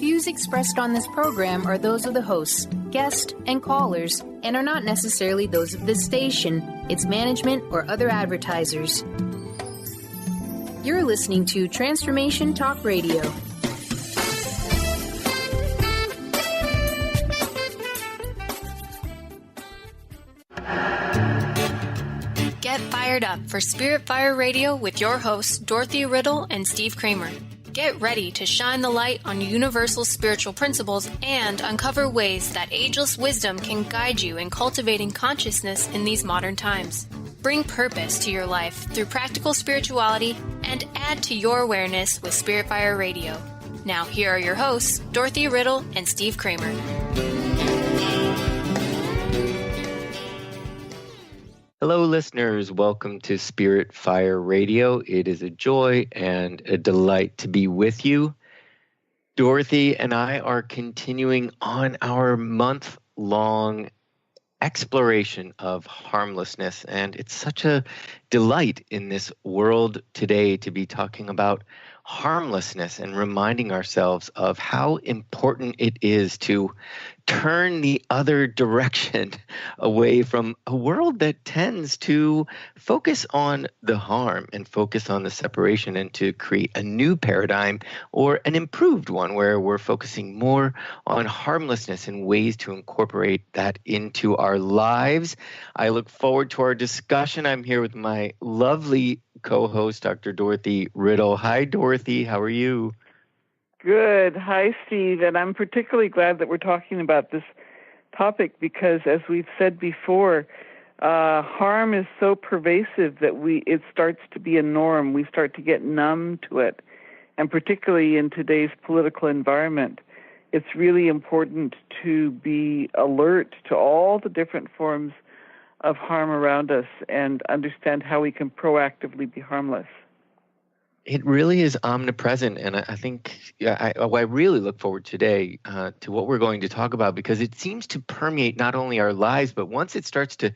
views expressed on this program are those of the hosts, guests, and callers, and are not necessarily those of this station, its management, or other advertisers. You're listening to Transformation Talk Radio. Get fired up for Spirit Fire Radio with your hosts, Dorothy, Riddle, and Steve Kramer. Get ready to shine the light on universal spiritual principles and uncover ways that ageless wisdom can guide you in cultivating consciousness in these modern times. Bring purpose to your life through practical spirituality and add to your awareness with Spirit Fire Radio. Now, here are your hosts, Dorothy, Riddle, and Steve Kramer. Hello, listeners. Welcome to Spirit Fire Radio. It is a joy and a delight to be with you. Dorothy and I are continuing on our month-long exploration of harmlessness, and it's such a delight in this world today to be talking about harmlessness and reminding ourselves of how important it is to turn the other direction away from a world that tends to focus on the harm and focus on the separation, and to create a new paradigm or an improved one where we're focusing more on harmlessness and ways to incorporate that into our lives. I look forward to our discussion. I'm here with my lovely co-host, Dr. Dorothy Riddle. Hi, Dorothy. How are you? Good. Hi, Steve. And I'm particularly glad that we're talking about this topic because, as we've said before, harm is so pervasive that it starts to be a norm. We start to get numb to it. And particularly in today's political environment, it's really important to be alert to all the different forms of harm around us and understand how we can proactively be harmless. It really is omnipresent, and I think I really look forward today to what we're going to talk about, because it seems to permeate not only our lives, but once it starts to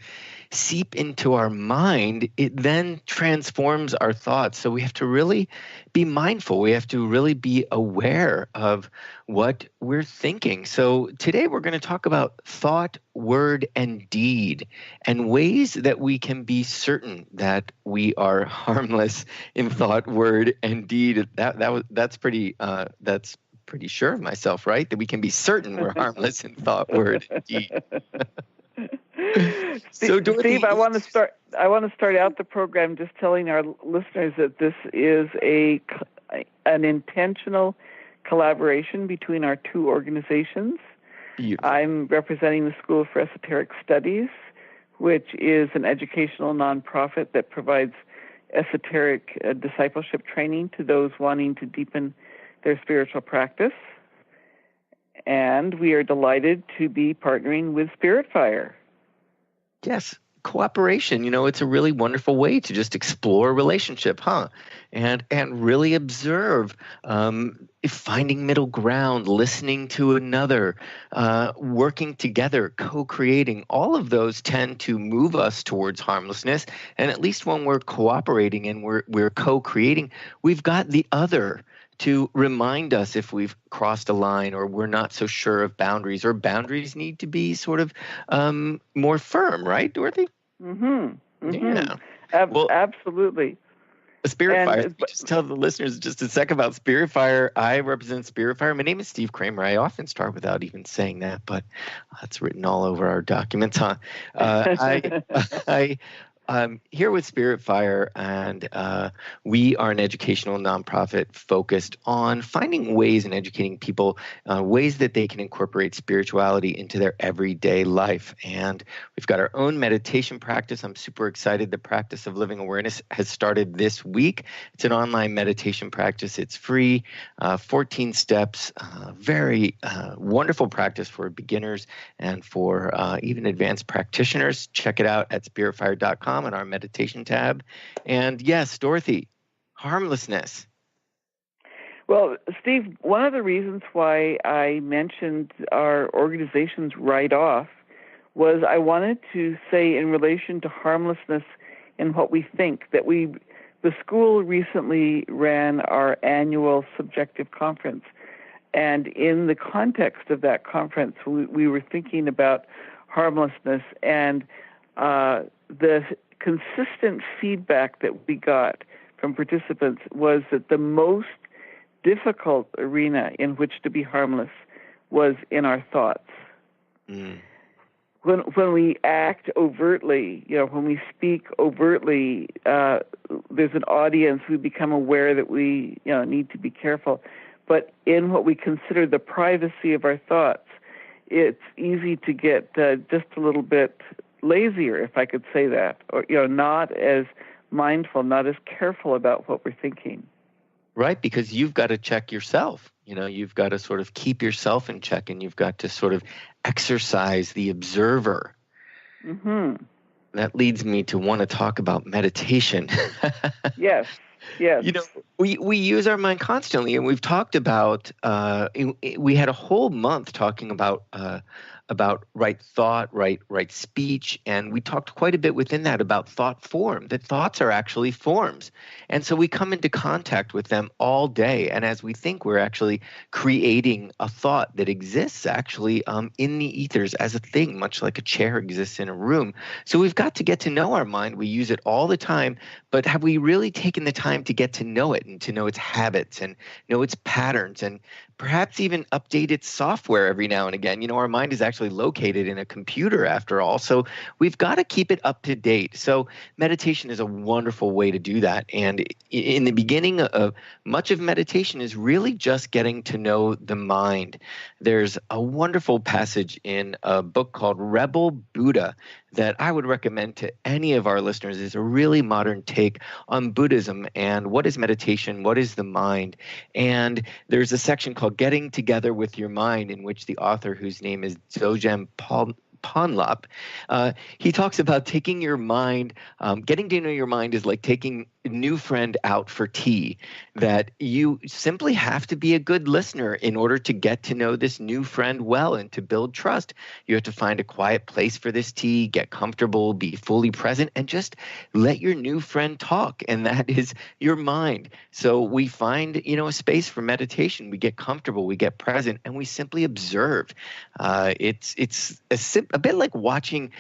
seep into our mind, it then transforms our thoughts. So we have to really be mindful. We have to really be aware of what we're thinking. So today we're going to talk about thought, word, and deed, and ways that we can be certain that we are harmless in thought, word, and deed. That's pretty sure of myself, right? That we can be certain we're harmless in thought, word, and deed. So, Dorothy, Steve, I want to start out the program just telling our listeners that this is an intentional collaboration between our two organizations. Beautiful. I'm representing the School for Esoteric Studies, which is an educational nonprofit that provides esoteric discipleship training to those wanting to deepen their spiritual practice. And we are delighted to be partnering with Spirit Fire. Yes, cooperation. It's a really wonderful way to just explore a relationship, huh? And really observe, finding middle ground, listening to another, working together, co-creating. All of those tend to move us towards harmlessness. And at least when we're cooperating and we're co-creating, we've got the other to remind us if we've crossed a line or we're not so sure of boundaries, or boundaries need to be sort of more firm, right, Dorothy? Mm-hmm. Yeah. Well, absolutely. Spirit Fire. Just tell the listeners just a sec about Spirit Fire. I represent Spirit Fire. My name is Steve Kramer. I often start without even saying that, but it's written all over our documents, huh? I'm here with Spirit Fire, and we are an educational nonprofit focused on finding ways and educating people, ways that they can incorporate spirituality into their everyday life. And we've got our own meditation practice. I'm super excited. The Practice of Living Awareness has started this week. It's an online meditation practice. It's free, 14 steps, very wonderful practice for beginners and for even advanced practitioners. Check it out at spiritfire.com. on our meditation tab. And yes, Dorothy, harmlessness. Well, Steve, one of the reasons why I mentioned our organizations right off was I wanted to say, in relation to harmlessness and what we think, that the school recently ran our annual subjective conference. And in the context of that conference, we were thinking about harmlessness, and the consistent feedback that we got from participants was that the most difficult arena in which to be harmless was in our thoughts. Mm. When we act overtly, when we speak overtly, there's an audience, we become aware that we need to be careful. But in what we consider the privacy of our thoughts, it's easy to get just a little bit lazier, if I could say that, or not as mindful, not as careful about what we're thinking. Right, because you've got to check yourself. You've got to sort of keep yourself in check, and you've got to sort of exercise the observer. Mm-hmm. That leads me to want to talk about meditation. Yes. Yes. We use our mind constantly, and we've talked about, we had a whole month talking about right thought, right speech, and we talked quite a bit within that about thought form, that thoughts are actually forms. And so we come into contact with them all day, and as we think, we're actually creating a thought that exists actually in the ethers as a thing, much like a chair exists in a room. So we've got to get to know our mind. We use it all the time, but have we really taken the time to get to know it and to know its habits and know its patterns and perhaps even update its software every now and again? Our mind is actually located in a computer after all, so we've got to keep it up to date. So meditation is a wonderful way to do that. And in the beginning of much of meditation is really just getting to know the mind. There's a wonderful passage in a book called Rebel Buddha that I would recommend to any of our listeners. Is a really modern take on Buddhism and what is meditation, what is the mind. And there's a section called Getting Together with Your Mind, in which the author, whose name is Dzogchen Ponlop, he talks about taking your mind, getting to know your mind is like taking a new friend out for tea, that you simply have to be a good listener in order to get to know this new friend well and to build trust. You have to find a quiet place for this tea, get comfortable, be fully present, and just let your new friend talk, and that is your mind. So we find, a space for meditation. We get comfortable, we get present, and we simply observe. It's a bit like watching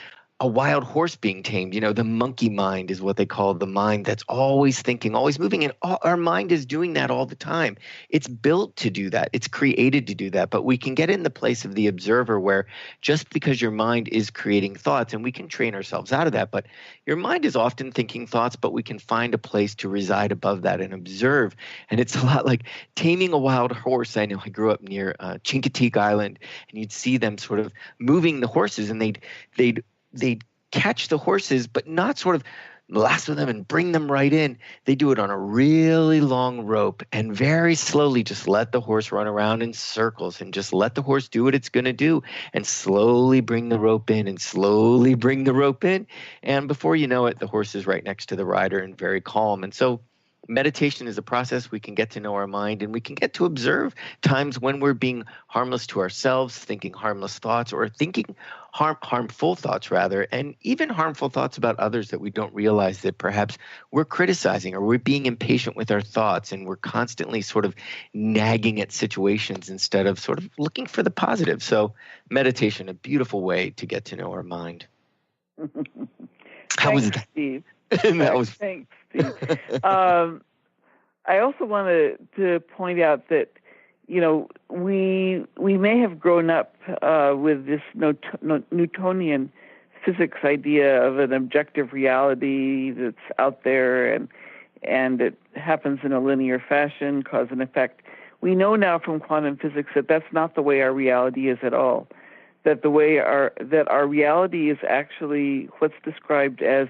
a wild horse being tamed. The monkey mind is what they call the mind that's always thinking, always moving, and our mind is doing that all the time. It's built to do that. It's created to do that. But we can get in the place of the observer, where just because your mind is creating thoughts, and we can train ourselves out of that, but your mind is often thinking thoughts, but we can find a place to reside above that and observe. And it's a lot like taming a wild horse. I know I grew up near Chincoteague Island, and you'd see them sort of moving the horses, and they'd catch the horses, but not sort of lasso them and bring them right in. They do it on a really long rope and very slowly just let the horse run around in circles and just let the horse do what it's going to do and slowly bring the rope in and slowly bring the rope in. And before you know it, the horse is right next to the rider and very calm. And so meditation is a process. We can get to know our mind, and we can get to observe times when we're being harmless to ourselves, thinking harmless thoughts, or thinking harmful thoughts rather, and even harmful thoughts about others that we don't realize that perhaps we're criticizing, or we're being impatient with our thoughts, and we're constantly sort of nagging at situations instead of sort of looking for the positive. So meditation, a beautiful way to get to know our mind. How was that? Steve. Thanks, Steve. I also wanted to point out that, we may have grown up with this Newtonian physics idea of an objective reality that's out there and it happens in a linear fashion, cause and effect. We know now from quantum physics that that's not the way our reality is at all. That our reality is actually what's described as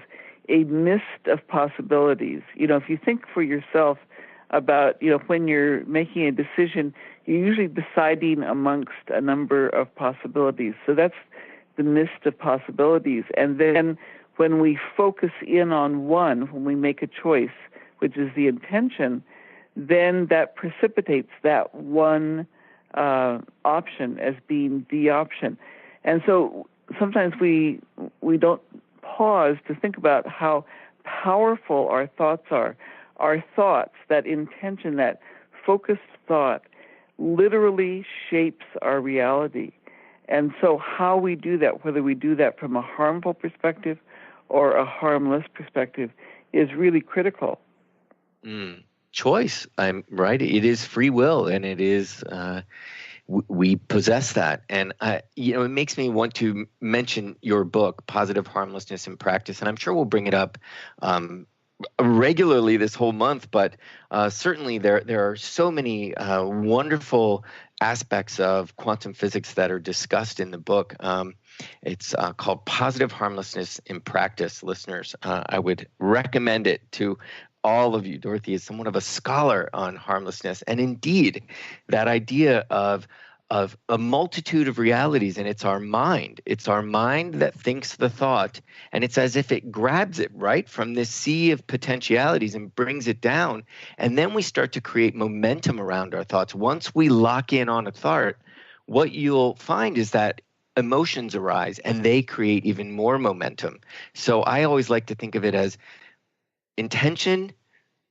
a mist of possibilities. If you think for yourself about, when you're making a decision, you're usually deciding amongst a number of possibilities. So that's the mist of possibilities. And then when we focus in on one, when we make a choice, which is the intention, then that precipitates that one option as being the option. And so sometimes we don't pause to think about how powerful our thoughts are. Our thoughts, that intention, that focused thought, literally shapes our reality. And so how we do that, whether we do that from a harmful perspective or a harmless perspective, is really critical. Choice, I'm right. It is free will, and it is we possess that. And it makes me want to mention your book, Positive Harmlessness in Practice, and I'm sure we'll bring it up regularly this whole month. But certainly there are so many wonderful aspects of quantum physics that are discussed in the book. It's called Positive Harmlessness in Practice, listeners. I would recommend it to all of you. Dorothy is somewhat of a scholar on harmlessness. And indeed, that idea of a multitude of realities, and it's our mind. It's our mind that thinks the thought, and it's as if it grabs it, right, from this sea of potentialities and brings it down. And then we start to create momentum around our thoughts. Once we lock in on a thought, what you'll find is that emotions arise, and they create even more momentum. So I always like to think of it as intention,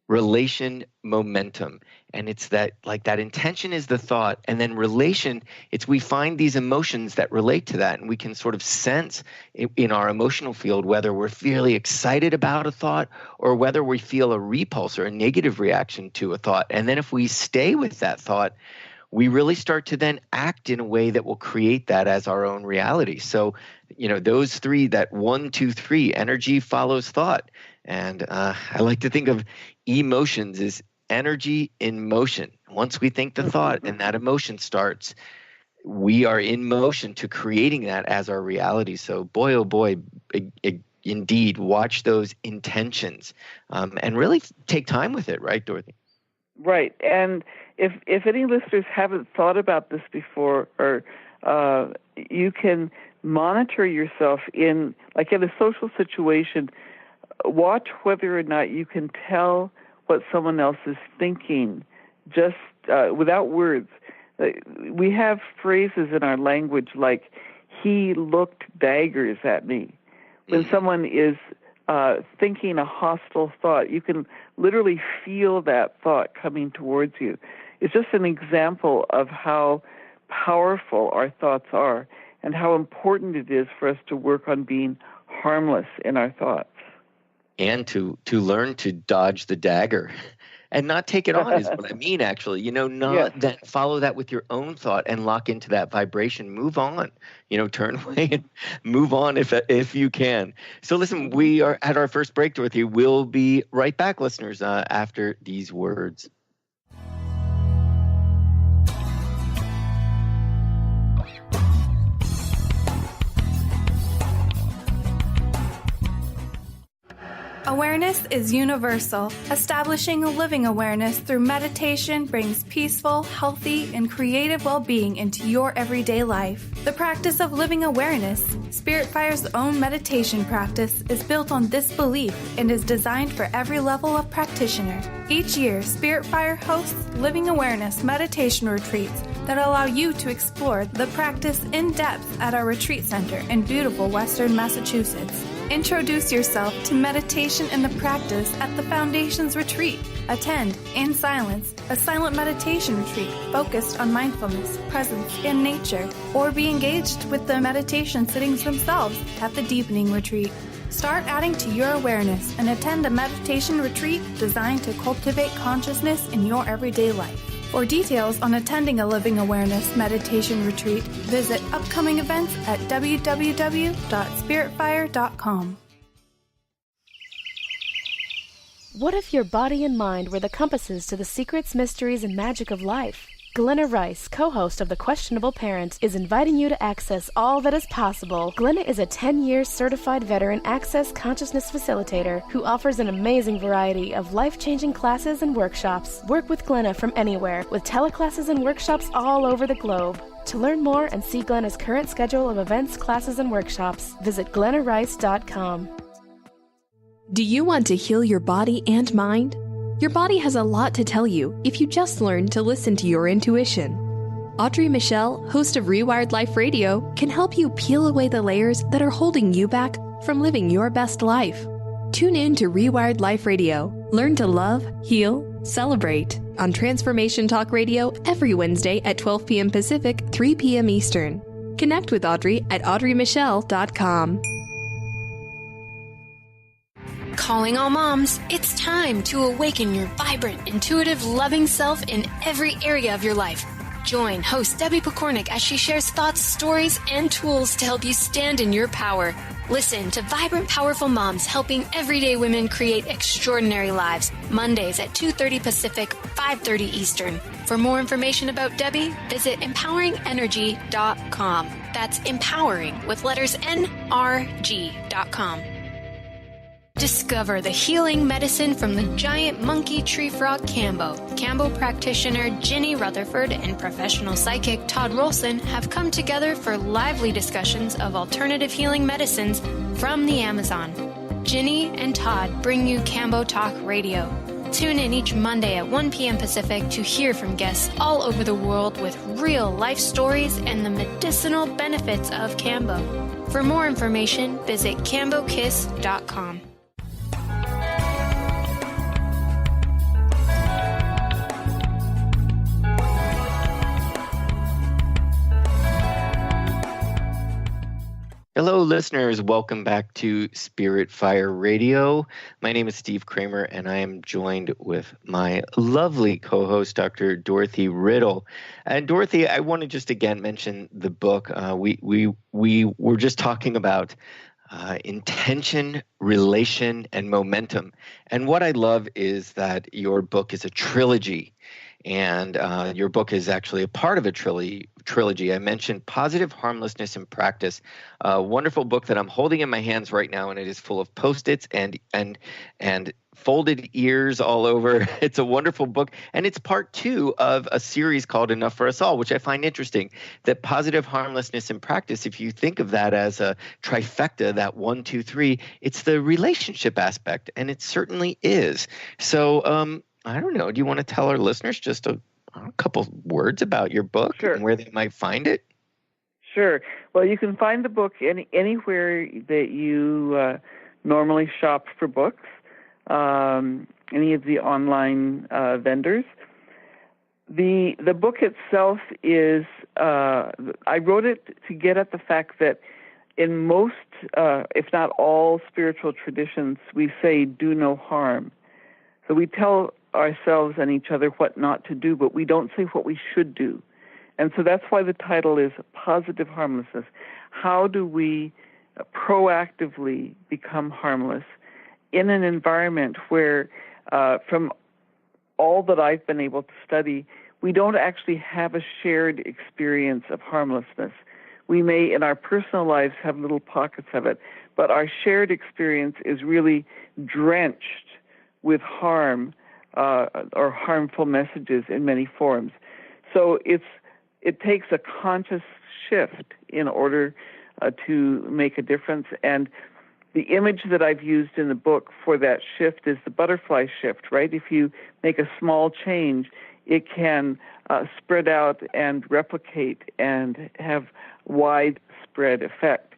relation, momentum. And it's that intention is the thought, and then relation, it's we find these emotions that relate to that, and we can sort of sense in our emotional field whether we're really excited about a thought or whether we feel a repulse or a negative reaction to a thought. And then if we stay with that thought, we really start to then act in a way that will create that as our own reality. So, those three, that 1, 2, 3, energy follows thought. And I like to think of emotions as energy in motion. Once we think the thought and that emotion starts, we are in motion to creating that as our reality. So boy, oh boy, indeed, watch those intentions and really take time with it, right, Dorothy? Right. And if any listeners haven't thought about this before, or you can monitor yourself in a social situation, watch whether or not you can tell what someone else is thinking just without words. We have phrases in our language like, he looked daggers at me. When someone is thinking a hostile thought, you can literally feel that thought coming towards you. It's just an example of how powerful our thoughts are and how important it is for us to work on being harmless in our thoughts. And to learn to dodge the dagger and not take it on is what I mean, actually. That follow that with your own thought and lock into that vibration. Move on, turn away and move on if you can. So listen, we are at our first break, Dorothy. We'll be right back, listeners, after these words. Awareness is universal. Establishing a living awareness through meditation brings peaceful, healthy, and creative well-being into your everyday life. The practice of living awareness, Spirit Fire's own meditation practice, is built on this belief and is designed for every level of practitioner. Each year, Spirit Fire hosts living awareness meditation retreats that allow you to explore the practice in depth at our retreat center in beautiful Western Massachusetts. Introduce yourself to meditation and the practice at the Foundation's retreat. Attend, in silence, a silent meditation retreat focused on mindfulness, presence, and nature, or be engaged with the meditation sittings themselves at the Deepening Retreat. Start adding to your awareness and attend a meditation retreat designed to cultivate consciousness in your everyday life. For details on attending a Living Awareness meditation retreat, visit upcoming events at www.spiritfire.com. What if your body and mind were the compasses to the secrets, mysteries, and magic of life? Glenna Rice, co-host of The Questionable Parent, is inviting you to access all that is possible. Glenna is a 10-year certified veteran access consciousness facilitator who offers an amazing variety of life-changing classes and workshops. Work with Glenna from anywhere with teleclasses and workshops all over the globe. To learn more and see Glenna's current schedule of events, classes, and workshops, visit glennarice.com. Do you want to heal your body and mind? Your body has a lot to tell you if you just learn to listen to your intuition. Audrey Michelle, host of Rewired Life Radio, can help you peel away the layers that are holding you back from living your best life. Tune in to Rewired Life Radio. Learn to love, heal, Celebrate on Transformation Talk Radio every Wednesday at 12 p.m. Pacific, 3 p.m. Eastern. Connect with Audrey at audreymichelle.com. Calling all moms, it's time to awaken your vibrant, intuitive, loving self in every area of your life. Join host Debbie Pokornik as she shares thoughts, stories, and tools to help you stand in your power. Listen to Vibrant, Powerful Moms helping everyday women create extraordinary lives. Mondays at 2:30 Pacific, 5:30 Eastern. For more information about Debbie, visit empoweringenergy.com. That's empowering with letters NRG.com. Discover the healing medicine from the giant monkey tree frog Cambo. Cambo practitioner Ginny Rutherford and professional psychic Todd Rolson have come together for lively discussions of alternative healing medicines from the Amazon. Ginny and Todd bring you Cambo Talk Radio. Tune in each Monday at 1 p.m. Pacific to hear from guests all over the world with real life stories and the medicinal benefits of Cambo. For more information, visit cambokiss.com. Hello, listeners. Welcome back to Spirit Fire Radio. My name is Steve Kramer, and I am joined with my lovely co-host, Dr. Dorothy Riddle. And Dorothy, I want to just again mention the book. We were just talking about intention, relation, and momentum. And what I love is that your book is a trilogy. And your book is actually a part of a trilogy. I mentioned Positive Harmlessness in Practice, a wonderful book that I'm holding in my hands right now, and it is full of Post-its and folded ears all over. It's a wonderful book, and it's part 2 of a series called Enough for Us All, which I find interesting. That Positive Harmlessness in Practice, if you think of that as a trifecta, that 1, 2, 3, it's the relationship aspect, and it certainly is. So, I don't know. Do you want to tell our listeners just a couple words about your book and where they might find it? Sure. Well, you can find the book anywhere that you normally shop for books, any of the online vendors. The book itself is, I wrote it to get at the fact that in most, if not all, spiritual traditions, we say do no harm. So we tell ourselves and each other what not to do, but we don't say what we should do. And so that's why the title is Positive Harmlessness. How do we proactively become harmless in an environment where, from all that I've been able to study, we don't actually have a shared experience of harmlessness. We may, in our personal lives, have little pockets of it, but our shared experience is really drenched with harm or harmful messages in many forms. So it takes a conscious shift in order to make a difference. And the image that I've used in the book for that shift is the butterfly shift, right? If you make a small change, it can spread out and replicate and have widespread effect.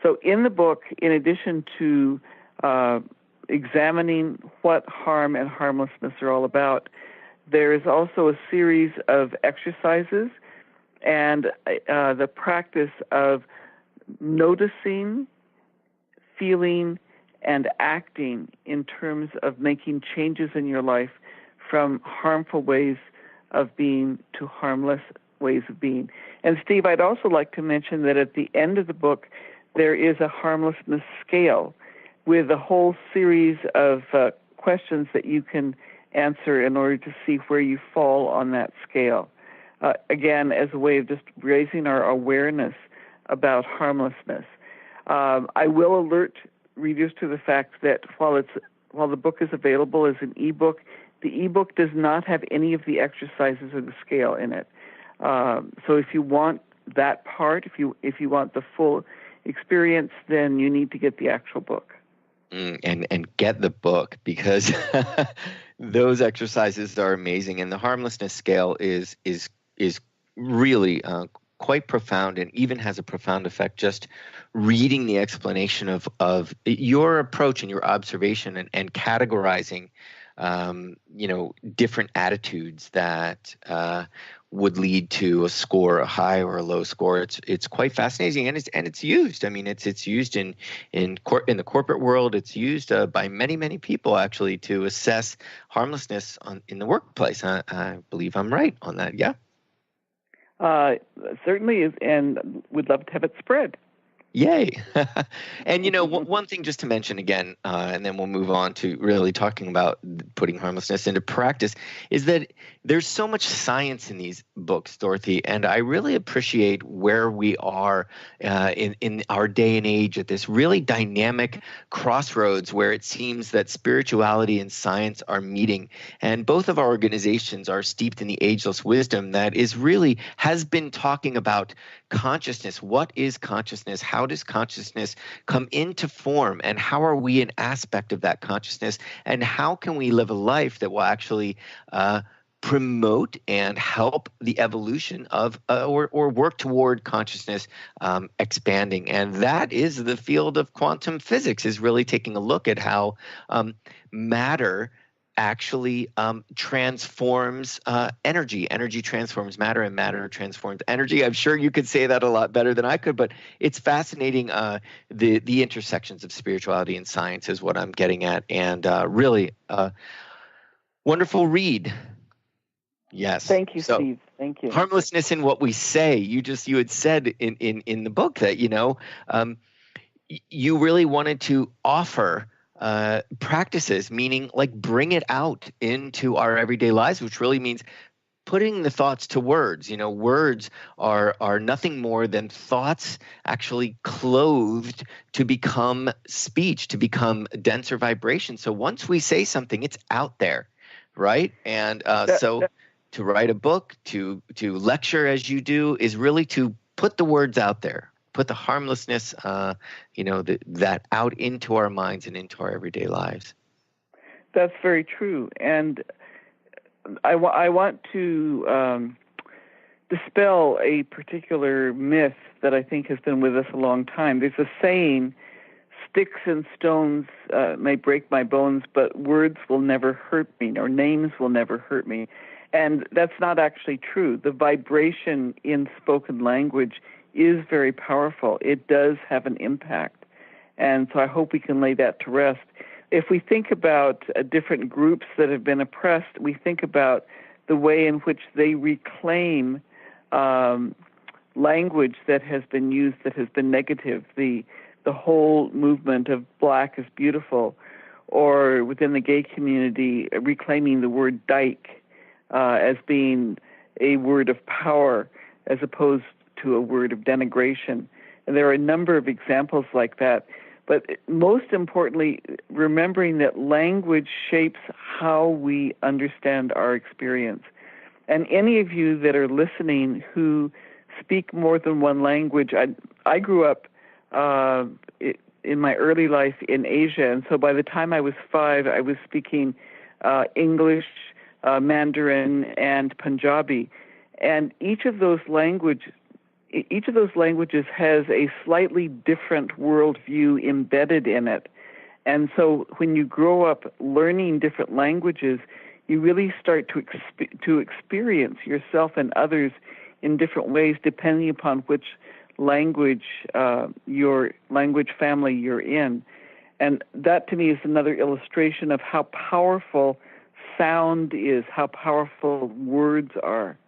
So in the book, in addition to examining what harm and harmlessness are all about, there is also a series of exercises and the practice of noticing, feeling, and acting in terms of making changes in your life from harmful ways of being to harmless ways of being. And Steve, I'd also like to mention that at the end of the book, there is a harmlessness scale with a whole series of questions that you can answer in order to see where you fall on that scale. Again, as a way of just raising our awareness about harmlessness. I will alert readers to the fact that while the book is available as an ebook, the ebook does not have any of the exercises or the scale in it. So if you want that part, if you want the full experience, then you need to get the actual book. And get the book, because those exercises are amazing, and the harmlessness scale is really quite profound, and even has a profound effect just reading the explanation of your approach and your observation and categorizing different attitudes that would lead to a score, a high or a low score. It's quite fascinating, and it's used. I mean, it's used in the corporate world. It's used by many people actually to assess harmlessness in the workplace. I believe I'm right on that. Yeah. Certainly is, and we'd love to have it spread. Yay. And, one thing just to mention again, and then we'll move on to really talking about putting harmlessness into practice, is that there's so much science in these books, Dorothy, and I really appreciate where we are in our day and age at this really dynamic crossroads where it seems that spirituality and science are meeting. And both of our organizations are steeped in the ageless wisdom that has been talking about consciousness. What is consciousness? How does consciousness come into form? And how are we an aspect of that consciousness? And how can we live a life that will actually promote and help the evolution of or work toward consciousness expanding? And that is the field of quantum physics, is really taking a look at how matter actually transforms energy. Energy transforms matter, and matter transforms energy. I'm sure you could say that a lot better than I could, but it's fascinating. The intersections of spirituality and science is what I'm getting at, and really wonderful read. Yes. Thank you, Steve. Thank you. Harmlessness in what we say. You had said in the book that you really wanted to offer practices, meaning like bring it out into our everyday lives, which really means putting the thoughts to words. Words are nothing more than thoughts actually clothed to become speech, to become denser vibration. So once we say something, it's out there, right? And to write a book, to lecture as you do, is really to put the words out there. Put the harmlessness, that out into our minds and into our everyday lives. That's very true. And I want to dispel a particular myth that I think has been with us a long time. There's a saying, sticks and stones may break my bones, but words will never hurt me, or names will never hurt me. And that's not actually true. The vibration in spoken language is very powerful. It does have an impact. And so I hope we can lay that to rest. If we think about different groups that have been oppressed, we think about the way in which they reclaim language that has been used that has been negative. The whole movement of black is beautiful, or within the gay community, reclaiming the word dyke as being a word of power as opposed to a word of denigration. And there are a number of examples like that. But most importantly, remembering that language shapes how we understand our experience. And any of you that are listening who speak more than one language, I grew up in my early life in Asia, and so by the time I was 5, I was speaking English, Mandarin, and Punjabi. And each of those languages has a slightly different worldview embedded in it. And so when you grow up learning different languages, you really start to experience yourself and others in different ways depending upon which language, your language family you're in. And that to me is another illustration of how powerful sound is, how powerful words are.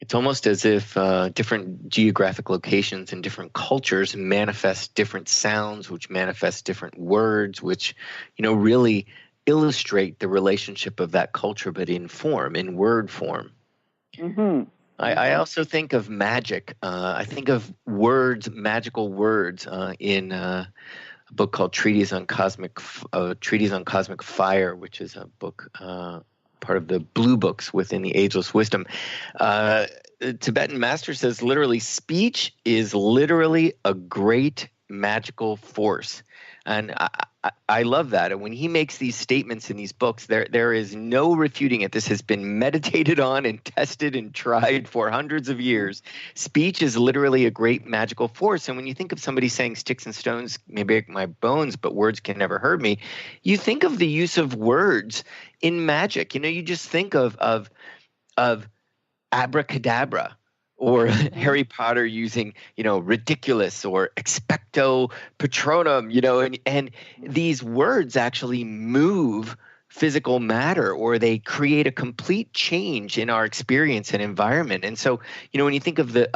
It's almost as if different geographic locations and different cultures manifest different sounds, which manifest different words, which, really illustrate the relationship of that culture, but in form, in word form. Mm-hmm. I also think of magic. I think of words, magical words, in a book called Treatise on Cosmic Fire, which is a book part of the blue books within the Ageless Wisdom. The Tibetan master says literally, speech is literally a great magical force. And I love that. And when he makes these statements in these books, there is no refuting it. This has been meditated on and tested and tried for hundreds of years. Speech is literally a great magical force. And when you think of somebody saying sticks and stones may break my bones, but words can never hurt me, you think of the use of words in magic. You just think of abracadabra, or Harry Potter using, ridiculous, or expecto patronum, and these words actually move physical matter, or they create a complete change in our experience and environment. And so, when you think of the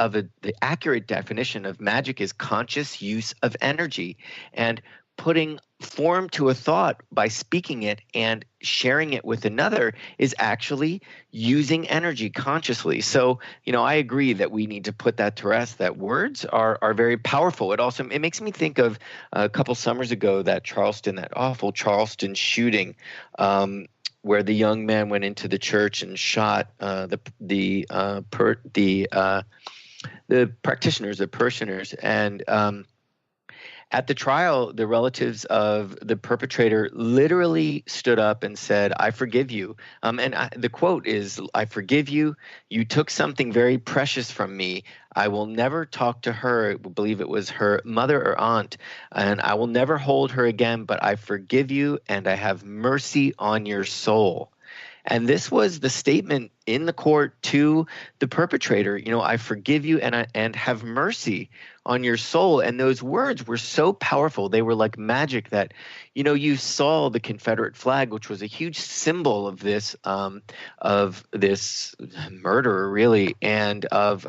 accurate definition of magic is conscious use of energy, and putting form to a thought by speaking it and sharing it with another is actually using energy consciously. So, I agree that we need to put that to rest, that words are very powerful. It makes me think of a couple summers ago, that awful Charleston shooting, where the young man went into the church and shot the practitioners, the parishioners, and at the trial, the relatives of the perpetrator literally stood up and said, "I forgive you." The quote is, "I forgive you. You took something very precious from me. I will never talk to her," I believe it was her mother or aunt, "and I will never hold her again, but I forgive you and I have mercy on your soul." And this was the statement in the court to the perpetrator, "I forgive you and have mercy on your soul." And those words were so powerful. They were like magic that, you saw the Confederate flag, which was a huge symbol of this murderer, really, and of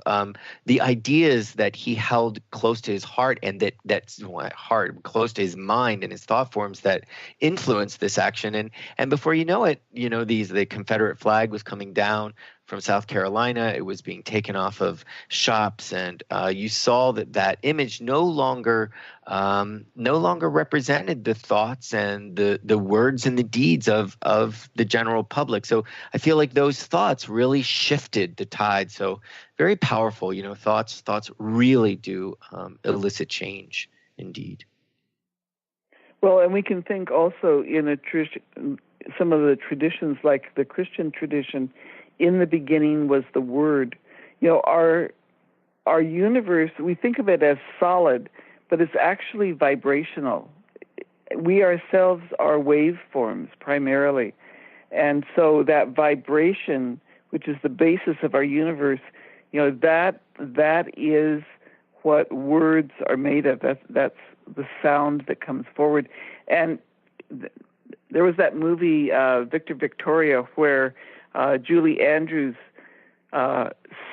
the ideas that he held close to his heart, and that's heart close to his mind and his thought forms that influenced this action. And before you know it, the Confederate flag was coming down from South Carolina. It was being taken off of shops, and you saw that image no longer represented the thoughts and the words and the deeds of the general public. So I feel like those thoughts really shifted the tide. So very powerful. Thoughts really do elicit change, indeed. Well, and we can think also in some of the traditions, like the Christian tradition. In the beginning was the Word. Our universe, we think of it as solid, but it's actually vibrational. We ourselves are waveforms primarily. And so that vibration, which is the basis of our universe, that is what words are made of. That's the sound that comes forward. And there was that movie, Victor Victoria, where Julie Andrews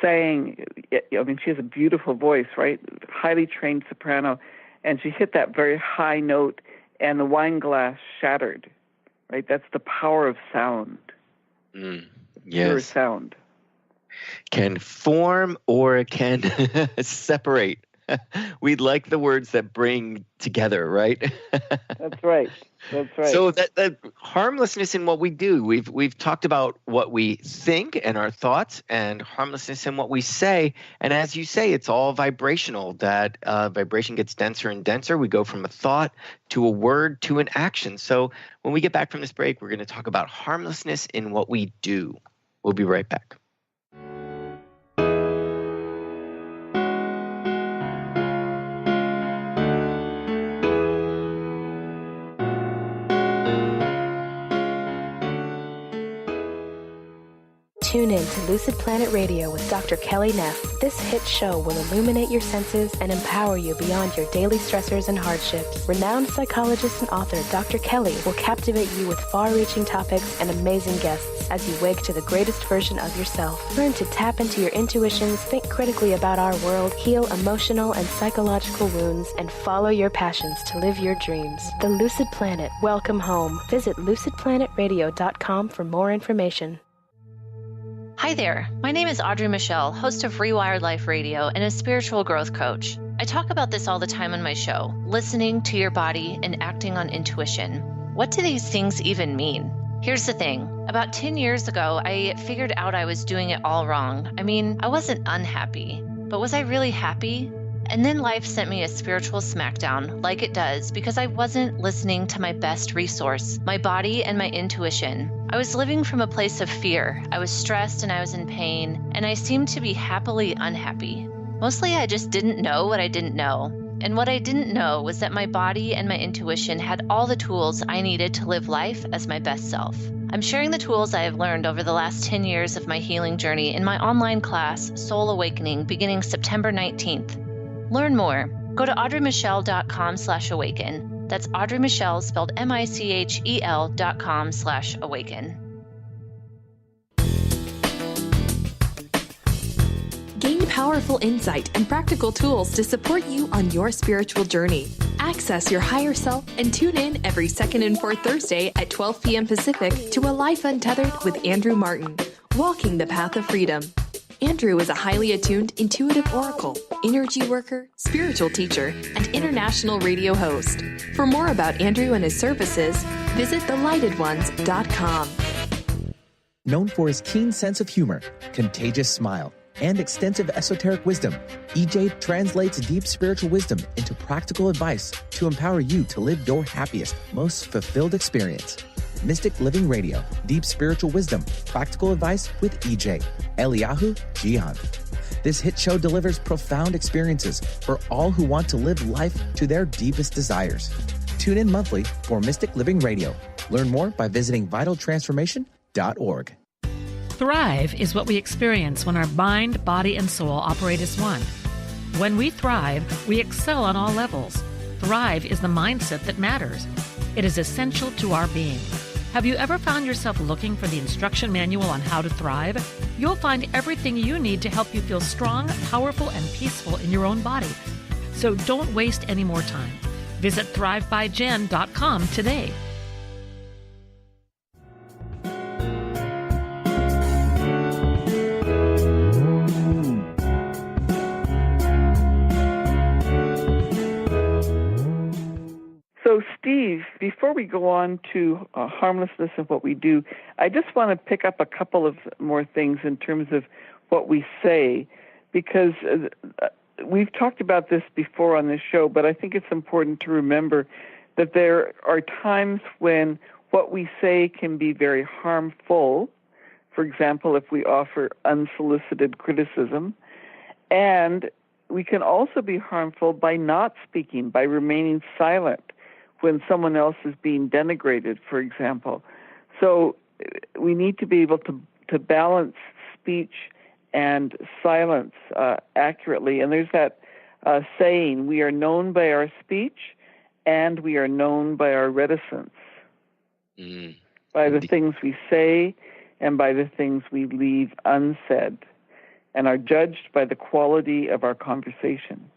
sang. She has a beautiful voice, right? Highly trained soprano, and she hit that very high note, and the wine glass shattered, right? That's the power of sound. Yes. Pure sound. Can form or it can separate. We'd like the words that bring together, right? That's right. So that harmlessness in what we do. We've talked about what we think and our thoughts, and harmlessness in what we say. And as you say, it's all vibrational. That vibration gets denser and denser. We go from a thought to a word to an action. So when we get back from this break, we're going to talk about harmlessness in what we do. We'll be right back. Tune in to Lucid Planet Radio with Dr. Kelly Neff. This hit show will illuminate your senses and empower you beyond your daily stressors and hardships. Renowned psychologist and author Dr. Kelly will captivate you with far-reaching topics and amazing guests as you wake to the greatest version of yourself. Learn to tap into your intuitions, think critically about our world, heal emotional and psychological wounds, and follow your passions to live your dreams. The Lucid Planet. Welcome home. Visit lucidplanetradio.com for more information. Hi there, my name is Audrey Michelle, host of Rewired Life Radio and a spiritual growth coach. I talk about this all the time on my show, listening to your body and acting on intuition. What do these things even mean? Here's the thing. About 10 years ago, I figured out I was doing it all wrong. I wasn't unhappy, but was I really happy? And then life sent me a spiritual smackdown, like it does, because I wasn't listening to my best resource, my body and my intuition. I was living from a place of fear. I was stressed and I was in pain, and I seemed to be happily unhappy. Mostly I just didn't know what I didn't know. And what I didn't know was that my body and my intuition had all the tools I needed to live life as my best self. I'm sharing the tools I have learned over the last 10 years of my healing journey in my online class, Soul Awakening, beginning September 19th. Learn more. Go to audreymichelle.com/awaken. That's Audrey Michelle, spelled MICHEL.com/awaken. Gain powerful insight and practical tools to support you on your spiritual journey. Access your higher self and tune in every second and fourth Thursday at 12 p.m. Pacific to A Life Untethered with Andrew Martin, Walking the Path of Freedom. Andrew is a highly attuned, intuitive oracle, energy worker, spiritual teacher, and international radio host. For more about Andrew and his services, visit thelightedones.com. Known for his keen sense of humor, contagious smile, and extensive esoteric wisdom, EJ translates deep spiritual wisdom into practical advice to empower you to live your happiest, most fulfilled experience. Mystic Living Radio, Deep Spiritual Wisdom, Practical Advice with EJ, Eliyahu Jihan. This hit show delivers profound experiences for all who want to live life to their deepest desires. Tune in monthly for Mystic Living Radio. Learn more by visiting vitaltransformation.org. Thrive is what we experience when our mind, body, and soul operate as one. When we thrive, we excel on all levels. Thrive is the mindset that matters. It is essential to our being. Have you ever found yourself looking for the instruction manual on how to thrive? You'll find everything you need to help you feel strong, powerful, and peaceful in your own body. So don't waste any more time. Visit thrivebyjen.com today. So, Steve, before we go on to harmlessness and what we do, I just want to pick up a couple of more things in terms of what we say, because we've talked about this before on this show, but I think it's important to remember that there are times when what we say can be very harmful. For example, if we offer unsolicited criticism, and we can also be harmful by not speaking, by remaining silent when someone else is being denigrated, for example. So we need to be able to balance speech and silence accurately. And there's that saying, we are known by our speech and we are known by our reticence, by the things we say and by the things we leave unsaid, and are judged by the quality of our conversation.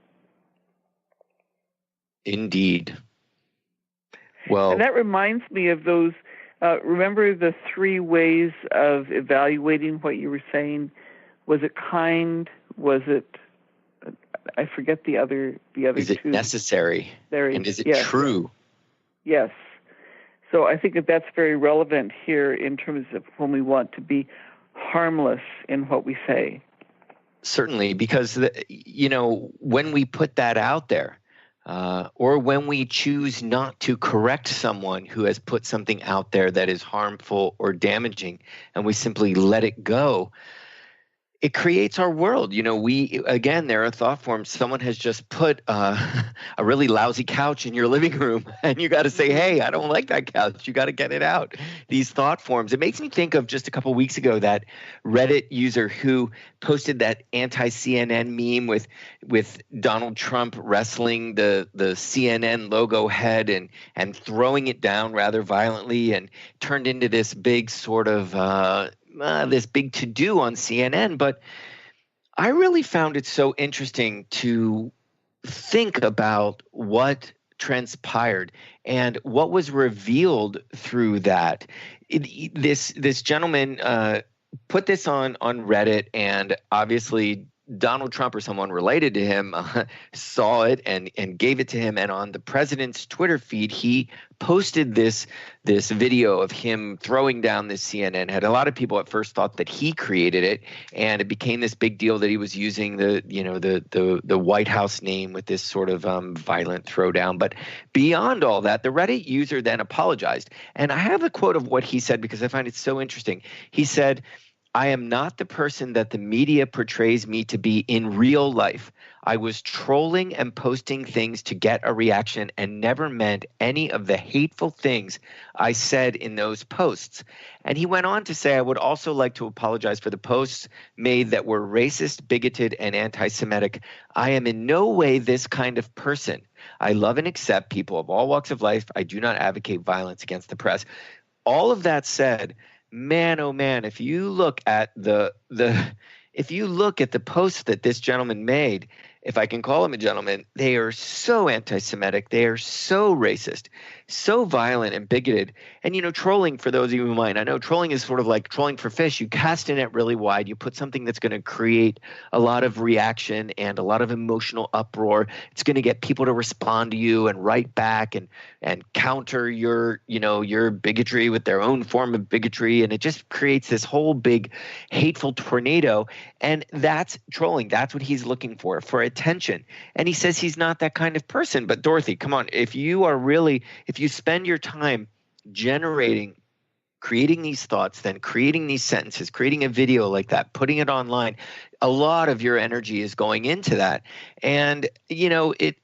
Indeed. Well, and that reminds me of those, remember the 3 ways of evaluating what you were saying? Was it kind? Was it, I forget the other is it 2. Necessary? And is it true? Yes. So I think that that's very relevant here in terms of when we want to be harmless in what we say. Certainly, because, when we put that out there, or when we choose not to correct someone who has put something out there that is harmful or damaging, and we simply let it go, it creates our world. There are thought forms. Someone has just put a really lousy couch in your living room, and you got to say, hey, I don't like that couch. You got to get it out. These thought forms. It makes me think of just a couple weeks ago, that Reddit user who posted that anti-CNN meme with Donald Trump wrestling the CNN logo head and throwing it down rather violently, and turned into this big sort of this big to-do on CNN. But I really found it so interesting to think about what transpired and what was revealed through that. This gentleman put this on Reddit, and obviously Donald Trump or someone related to him saw it and gave it to him. And on the president's Twitter feed, he posted this video of him throwing down this CNN. Had a lot of people at first thought that he created it, and it became this big deal that he was using the White House name with this sort of violent throwdown. But beyond all that, the Reddit user then apologized. And I have a quote of what he said because I find it so interesting. He said, "I am not the person that the media portrays me to be in real life. I was trolling and posting things to get a reaction and never meant any of the hateful things I said in those posts." And he went on to say, "I would also like to apologize for the posts made that were racist, bigoted, and anti-Semitic. I am in no way this kind of person. I love and accept people of all walks of life. I do not advocate violence against the press." All of that said, man, oh man, if you look at the posts that this gentleman made, if I can call him a gentleman, they are so anti-Semitic, they are so racist, so violent and bigoted. And, trolling, for those of you who might not know, trolling is sort of like trolling for fish. You cast a net really wide. You put something that's going to create a lot of reaction and a lot of emotional uproar. It's going to get people to respond to you and write back and counter your bigotry with their own form of bigotry. And it just creates this whole big hateful tornado. And that's trolling. That's what he's looking for attention. And he says he's not that kind of person. But Dorothy, come on, if you spend your time creating these thoughts, then creating these sentences, creating a video like that, putting it online, a lot of your energy is going into that. And, it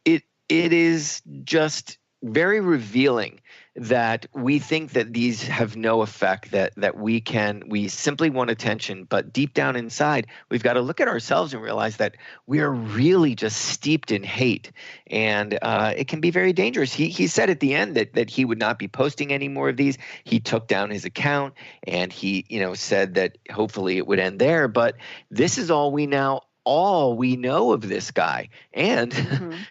is just very revealing that we think that these have no effect, that we simply want attention. But deep down inside, we've got to look at ourselves and realize that we are really just steeped in hate. And it can be very dangerous. He said at the end that he would not be posting any more of these. He took down his account and he, said that hopefully it would end there. But this is all we know of this guy. And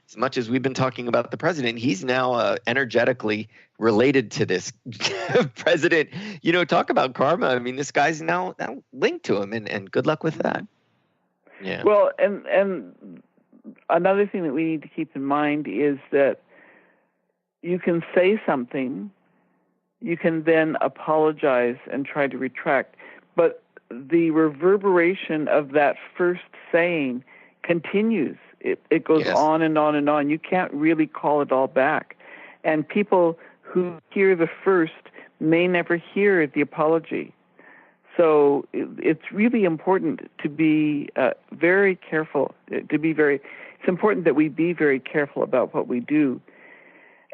as much as we've been talking about the president, he's now energetically related to this president. Talk about karma. I mean, this guy's now linked to him, and good luck with that. Yeah. Well, and another thing that we need to keep in mind is that you can say something, you can then apologize and try to retract, but the reverberation of that first saying continues. It goes on and on and on. You can't really call it all back. And people who hear the first may never hear the apology. So it's really important to be very careful, it's important that we be very careful about what we do.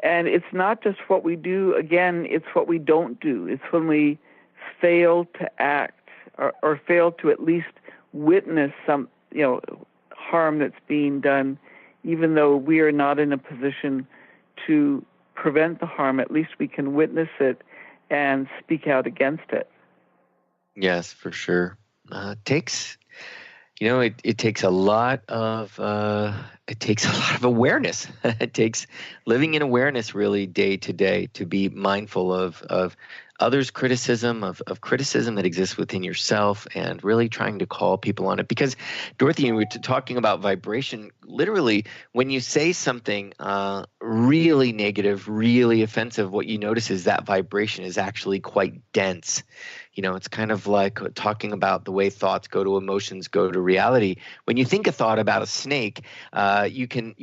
And it's not just what we do, again, it's what we don't do. It's when we fail to act or fail to at least witness some, harm that's being done, even though we are not in a position to prevent the harm. At least we can witness it and speak out against it. Yes, for sure. It takes a lot of awareness. It takes living in awareness really day to day to be mindful of others' criticism, of criticism that exists within yourself, and really trying to call people on it. Because, Dorothy, we were talking about vibration. Literally, when you say something really negative, really offensive, what you notice is that vibration is actually quite dense. It's kind of like talking about the way thoughts go to emotions, go to reality. When you think a thought about a snake, you can,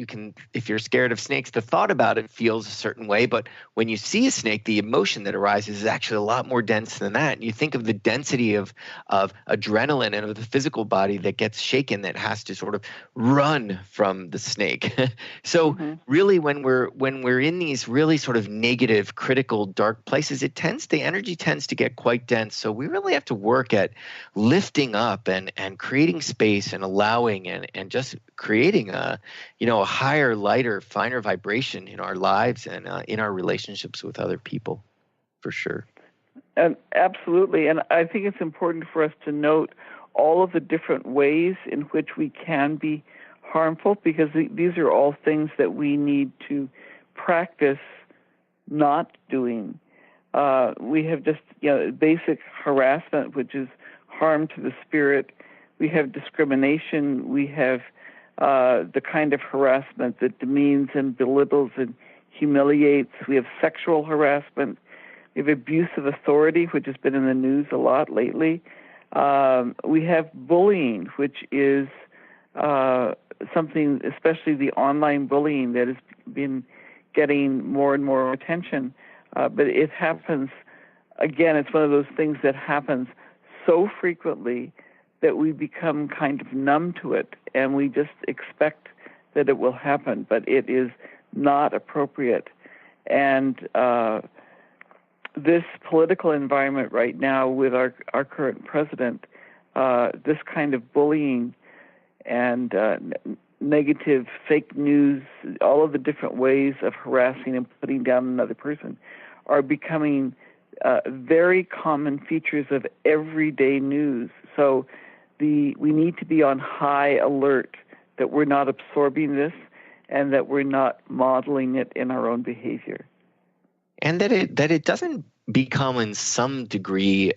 if you're scared of snakes, the thought about it feels a certain way. But when you see a snake, the emotion that arises is actually a lot more dense than that. And you think of the density of adrenaline and of the physical body that gets shaken, that has to sort of run from the snake. So really, when we're in these really sort of negative, critical, dark places, the energy tends to get quite dense. So we really have to work at lifting up and creating space and allowing and just creating a higher, lighter, finer vibration in our lives and in our relationships with other people, for sure. Absolutely. And I think it's important for us to note all of the different ways in which we can be harmful, because these are all things that we need to practice not doing. We have just, basic harassment, which is harm to the spirit. we have discrimination, we have the kind of harassment that demeans and belittles and humiliates. We have sexual harassment. We have abuse of authority, which has been in the news a lot lately. We have bullying, which is something, especially the online bullying, that has been getting more and more attention. But it happens, again, it's one of those things that happens so frequently that we become kind of numb to it, and we just expect that it will happen, but it is not appropriate. And this political environment right now with our current president, this kind of bullying and negative fake news, all of the different ways of harassing and putting down another person are becoming very common features of everyday news. So we need to be on high alert that we're not absorbing this and that we're not modeling it in our own behavior. And that it doesn't become in some degree,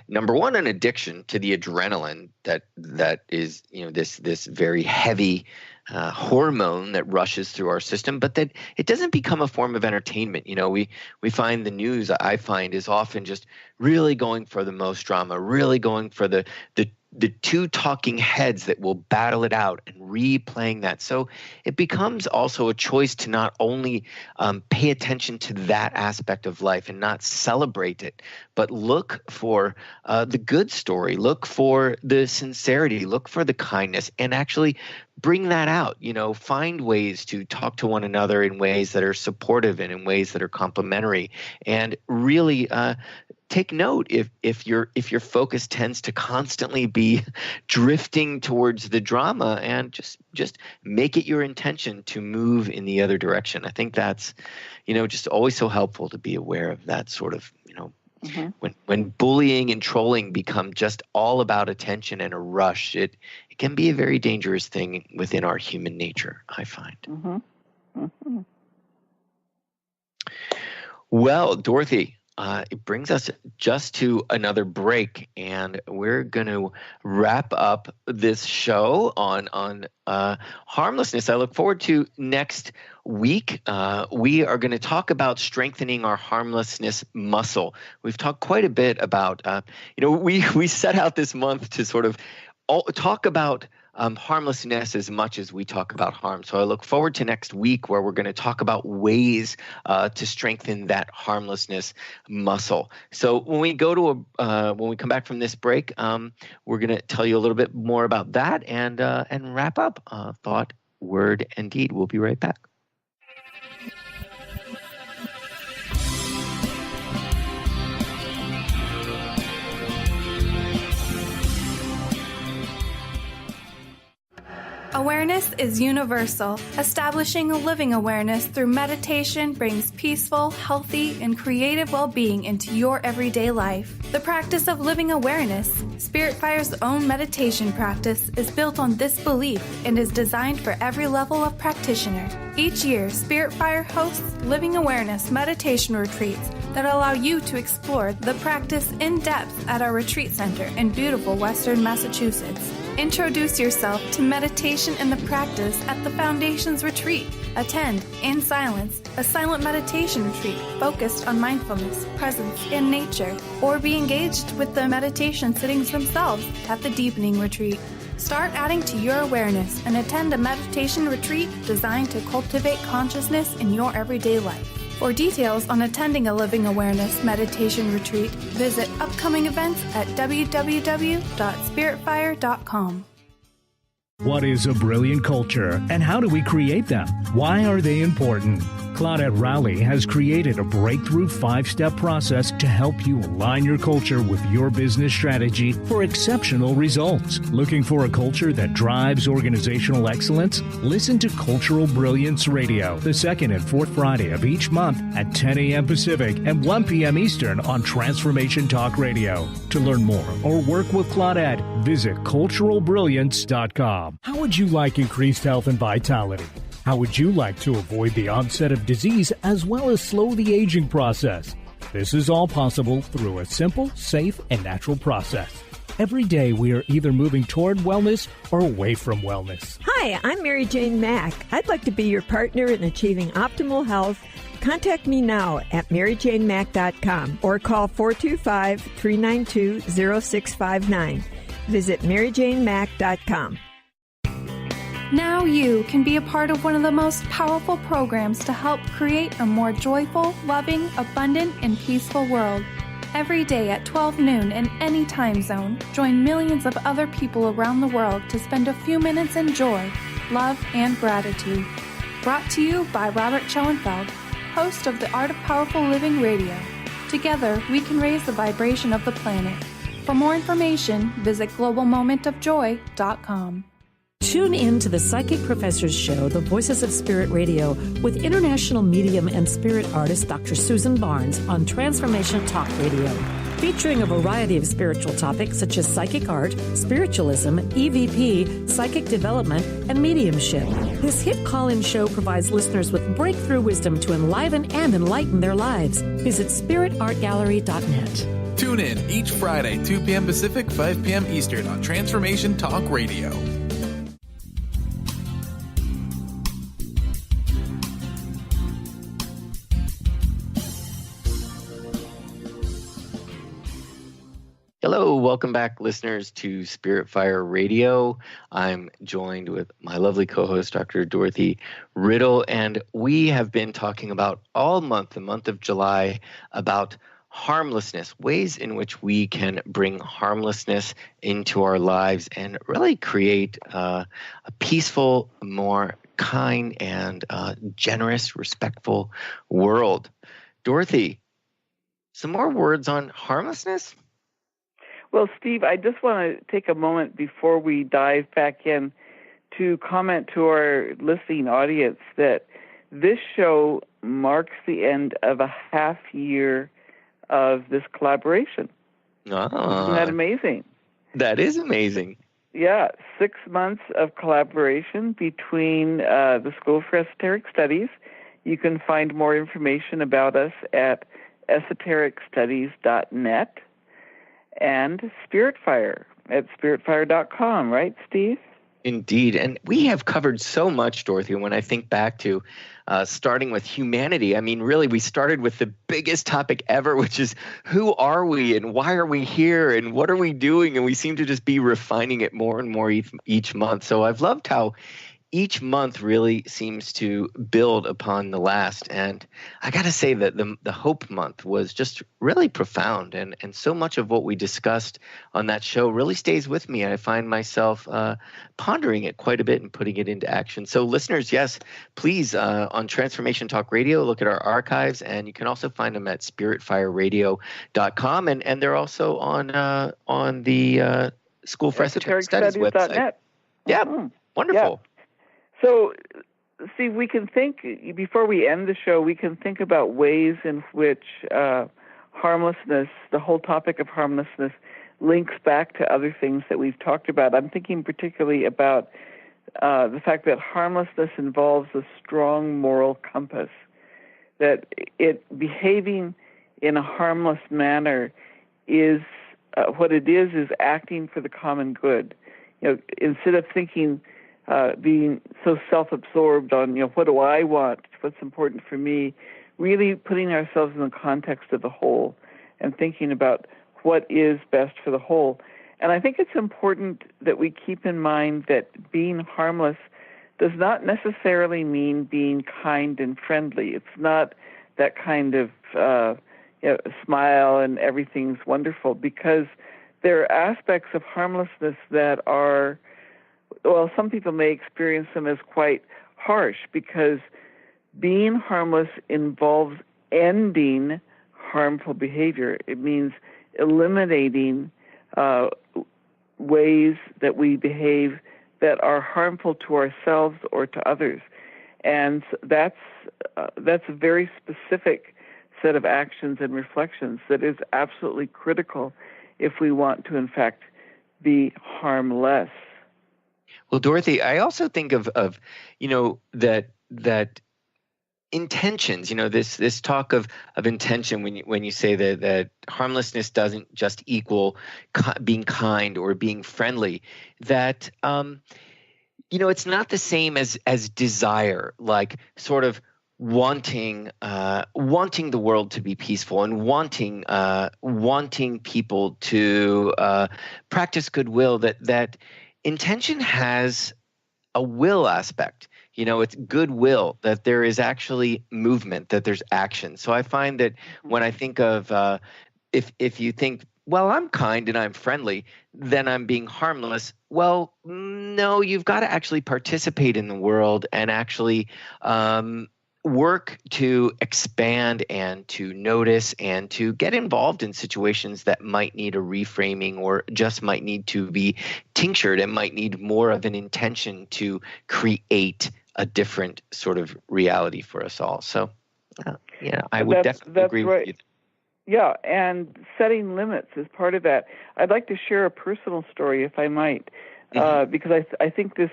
number one, an addiction to the adrenaline that is, this very heavy hormone that rushes through our system, but that it doesn't become a form of entertainment. We find the news, I find, is often just really going for the most drama, really going for the two talking heads that will battle it out and replaying that. So it becomes also a choice to not only pay attention to that aspect of life and not celebrate it, but look for the good story, look for the sincerity, look for the kindness, and actually bring that out. Find ways to talk to one another in ways that are supportive and in ways that are complementary, and really take note if your focus tends to constantly be drifting towards the drama, and just make it your intention to move in the other direction. I think that's just always so helpful to be aware of that sort of when bullying and trolling become just all about attention and a rush, it can be a very dangerous thing within our human nature, I find. Well, Dorothy, it brings us just to another break, and we're going to wrap up this show on harmlessness. I look forward to next week. We are going to talk about strengthening our harmlessness muscle. We've talked quite a bit about, we set out this month to sort of talk about harmlessness as much as we talk about harm. So I look forward to next week, where we're going to talk about ways to strengthen that harmlessness muscle. So when we go to when we come back from this break, we're going to tell you a little bit more about that and wrap up Thought, Word, and Deed. We'll be right back. Awareness is universal. Establishing a living awareness through meditation brings peaceful, healthy, and creative well-being into your everyday life. The practice of living awareness, Spirit Fire's own meditation practice, is built on this belief and is designed for every level of practitioner. Each year, Spirit Fire hosts living awareness meditation retreats that allow you to explore the practice in depth at our retreat center in beautiful Western Massachusetts. Introduce yourself to meditation and the practice at the Foundation's retreat. Attend, in silence, a silent meditation retreat focused on mindfulness, presence, and nature, or be engaged with the meditation sittings themselves at the Deepening Retreat. Start adding to your awareness and attend a meditation retreat designed to cultivate consciousness in your everyday life. For details on attending a Living Awareness meditation retreat, visit upcoming events at www.spiritfire.com. What is a brilliant culture, and how do we create them? Why are they important? Claudette Rowley has created a breakthrough 5-step process to help you align your culture with your business strategy for exceptional results. Looking for a culture that drives organizational excellence? Listen to Cultural Brilliance Radio, the second and fourth Friday of each month at 10 a.m. Pacific and 1 p.m. Eastern on Transformation Talk Radio. To learn more or work with Claudette, visit culturalbrilliance.com. How would you like increased health and vitality? How would you like to avoid the onset of disease as well as slow the aging process? This is all possible through a simple, safe, and natural process. Every day we are either moving toward wellness or away from wellness. Hi, I'm Mary Jane Mack. I'd like to be your partner in achieving optimal health. Contact me now at maryjanemack.com or call 425-392-0659. Visit maryjanemack.com. Now you can be a part of one of the most powerful programs to help create a more joyful, loving, abundant, and peaceful world. Every day at 12 noon in any time zone, join millions of other people around the world to spend a few minutes in joy, love, and gratitude. Brought to you by Robert Schoenfeld, host of the Art of Powerful Living Radio. Together, we can raise the vibration of the planet. For more information, visit globalmomentofjoy.com. Tune in to the Psychic Professors Show, The Voices of Spirit Radio, with international medium and spirit artist Dr. Susan Barnes on Transformation Talk Radio, featuring a variety of spiritual topics such as psychic art, spiritualism, EVP, psychic development, and mediumship. This hit call-in show provides listeners with breakthrough wisdom to enliven and enlighten their lives. Visit spiritartgallery.net. Tune in each Friday, 2 p.m. Pacific, 5 p.m. Eastern on Transformation Talk Radio. Hello, welcome back, listeners, to Spirit Fire Radio. I'm joined with my lovely co-host, Dr. Dorothy Riddle, and we have been talking about all month, the month of July, about harmlessness, ways in which we can bring harmlessness into our lives and really create a peaceful, more kind and generous, respectful world. Dorothy, some more words on harmlessness? Well, Steve, I just want to take a moment before we dive back in to comment to our listening audience that this show marks the end of a half year of this collaboration. Isn't that amazing? That is amazing. Yeah, 6 months of collaboration between the School for Esoteric Studies. You can find more information about us at esotericstudies.net. And Spirit Fire at spiritfire.com, right, Steve? Indeed. And we have covered so much, Dorothy, when I think back to starting with humanity. I mean, really, we started with the biggest topic ever, which is who are we and why are we here and what are we doing? And we seem to just be refining it more and more each month. So I've loved how each month really seems to build upon the last. And I got to say that the Hope Month was just really profound. And so much of what we discussed on that show really stays with me. I find myself pondering it quite a bit and putting it into action. So listeners, yes, please, on Transformation Talk Radio, look at our archives. And you can also find them at spiritfireradio.com. And they're also on the School for Esoteric Studies website. Yeah, wonderful. Yeah. So, Steve, we can think, before we end the show, we can think about ways in which harmlessness, the whole topic of harmlessness, links back to other things that we've talked about. I'm thinking particularly about the fact that harmlessness involves a strong moral compass, that behaving in a harmless manner is, what it is acting for the common good. You know, instead of thinking, being so self-absorbed on, what do I want, what's important for me, really putting ourselves in the context of the whole and thinking about what is best for the whole. And I think it's important that we keep in mind that being harmless does not necessarily mean being kind and friendly. It's not that kind of smile and everything's wonderful, because there are aspects of harmlessness that are, well, some people may experience them as quite harsh, because being harmless involves ending harmful behavior. It means eliminating ways that we behave that are harmful to ourselves or to others. And that's a very specific set of actions and reflections that is absolutely critical if we want to, in fact, be harmless. Well, Dorothy, I also think of that intentions, this talk of intention, when you say that harmlessness doesn't just equal being kind or being friendly, that it's not the same as desire, like sort of wanting the world to be peaceful and wanting people to practice goodwill. That intention has a will aspect. It's goodwill, that there is actually movement, that there's action. So I find that when I think of if you think, well, I'm kind and I'm friendly, then I'm being harmless. Well, no, you've got to actually participate in the world and actually work to expand and to notice and to get involved in situations that might need a reframing or just might need to be tinctured and might need more of an intention to create a different sort of reality for us all. So, I would definitely agree with you. Yeah, and setting limits is part of that. I'd like to share a personal story, if I might, because I think this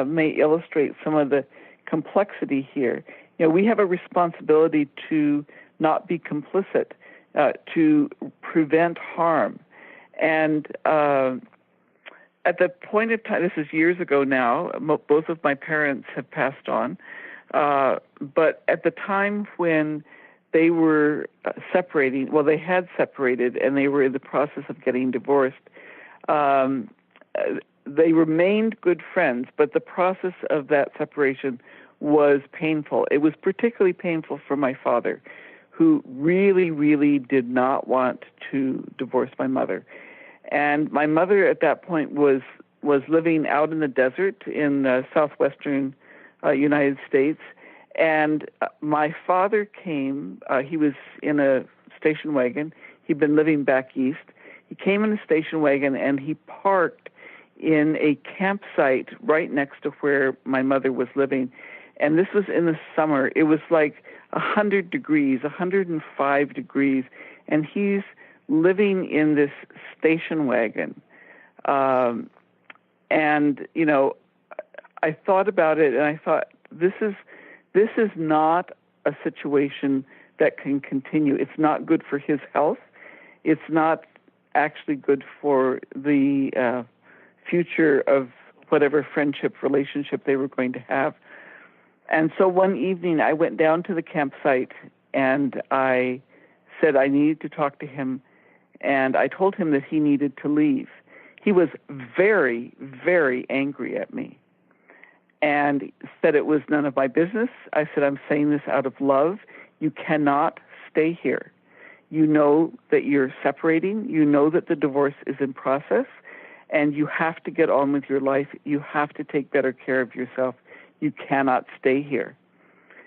may illustrate some of the complexity here. We have a responsibility to not be complicit, to prevent harm. And at the point of time, this is years ago now, both of my parents have passed on, but at the time when they were separating, well, they had separated and they were in the process of getting divorced, they remained good friends, but the process of that separation was painful. It was particularly painful for my father, who really, really did not want to divorce my mother. And my mother at that point was living out in the desert in southwestern United States. And my father came, he was in a station wagon. He'd been living back east. He came in a station wagon and he parked in a campsite right next to where my mother was living. And this was in the summer. It was like 100 degrees, 105 degrees. And he's living in this station wagon. And, I thought about it and I thought, this is not a situation that can continue. It's not good for his health. It's not actually good for the future of whatever friendship, relationship they were going to have. And so one evening I went down to the campsite and I said I needed to talk to him, and I told him that he needed to leave. He was very, very angry at me and said it was none of my business. I said, I'm saying this out of love. You cannot stay here. You know that you're separating. You know that the divorce is in process, and you have to get on with your life. You have to take better care of yourself. You cannot stay here.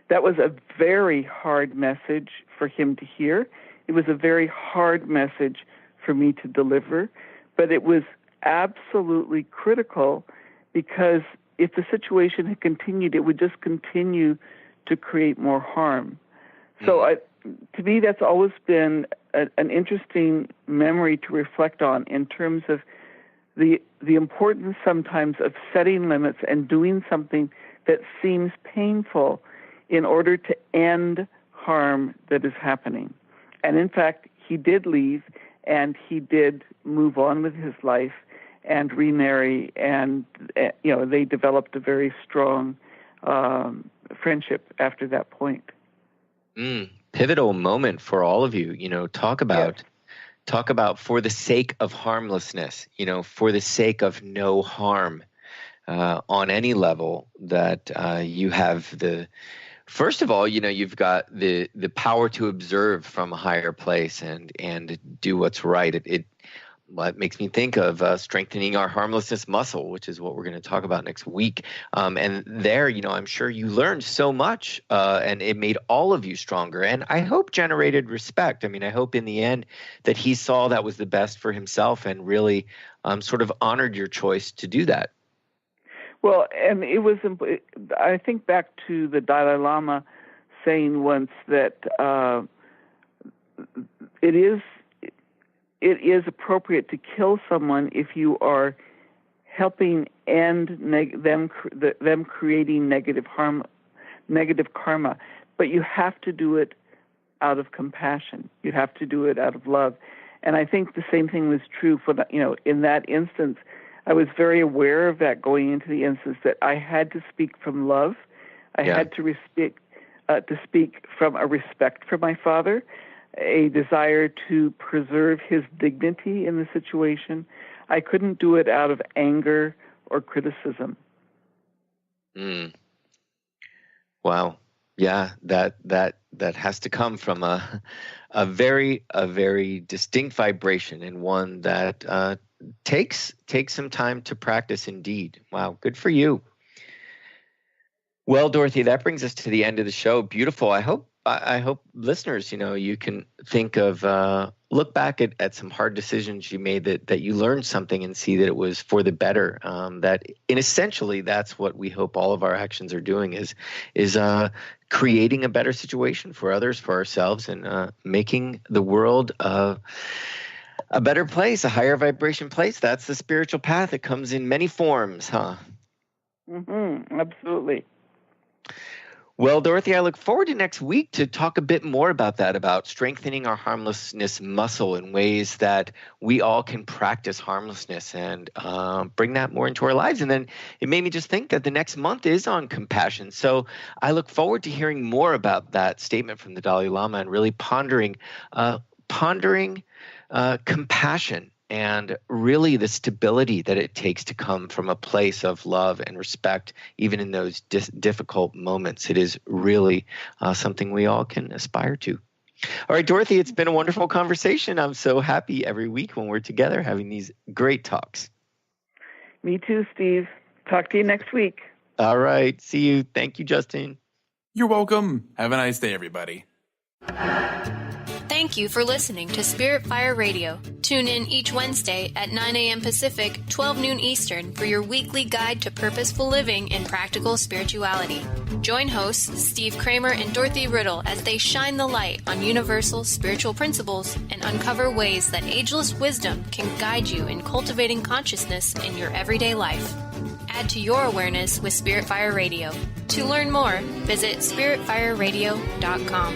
That was a very hard message for him to hear. It was a very hard message for me to deliver, but it was absolutely critical, because if the situation had continued, it would just continue to create more harm. So to me, that's always been an interesting memory to reflect on in terms of the importance sometimes of setting limits and doing something that seems painful in order to end harm that is happening. And in fact, he did leave and he did move on with his life and remarry, and they developed a very strong friendship after that point. Pivotal moment for all of you. Talk about for the sake of harmlessness. For the sake of no harm on any level. That you have first of all, you've got the power to observe from a higher place and do what's right. It makes me think of strengthening our harmlessness muscle, which is what we're going to talk about next week. And there, I'm sure you learned so much, and it made all of you stronger. And I hope generated respect. I hope in the end that he saw that was the best for himself and really sort of honored your choice to do that. Well, and it was, I think back to the Dalai Lama saying once that it is appropriate to kill someone if you are helping end them creating negative karma. but you have to do it out of compassion. You have to do it out of love. And I think the same thing was true for in that instance. I was very aware of that going into the instance, that I had to speak from love. I had to speak from a respect for my father, a desire to preserve his dignity in the situation. I couldn't do it out of anger or criticism. Wow. Yeah, that has to come from a very distinct vibration, and one that takes some time to practice indeed. Wow, good for you. Well, Dorothy, that brings us to the end of the show. Beautiful. I hope listeners, you can think of, look back at some hard decisions you made that you learned something and see that it was for the better. Essentially that's what we hope all of our actions are doing is creating a better situation for others, for ourselves, and making the world a better place, a higher vibration place. That's the spiritual path. It comes in many forms, huh? Absolutely. Well, Dorothy, I look forward to next week to talk a bit more about that, about strengthening our harmlessness muscle in ways that we all can practice harmlessness and bring that more into our lives. And then it made me just think that the next month is on compassion. So I look forward to hearing more about that statement from the Dalai Lama and really pondering compassion and really the stability that it takes to come from a place of love and respect, even in those difficult moments. It is really something we all can aspire to. All right, Dorothy, it's been a wonderful conversation. I'm so happy every week when we're together having these great talks. Me too, Steve. Talk to you next week. All right. See you. Thank you, Justin. You're welcome. Have a nice day, everybody. Thank you for listening to Spirit Fire Radio. Tune in each Wednesday at 9 a.m. Pacific, 12 noon Eastern for your weekly guide to purposeful living and practical spirituality. Join hosts Steve Kramer and Dorothy Riddle as they shine the light on universal spiritual principles and uncover ways that ageless wisdom can guide you in cultivating consciousness in your everyday life. Add to your awareness with Spirit Fire Radio. To learn more, visit spiritfireradio.com.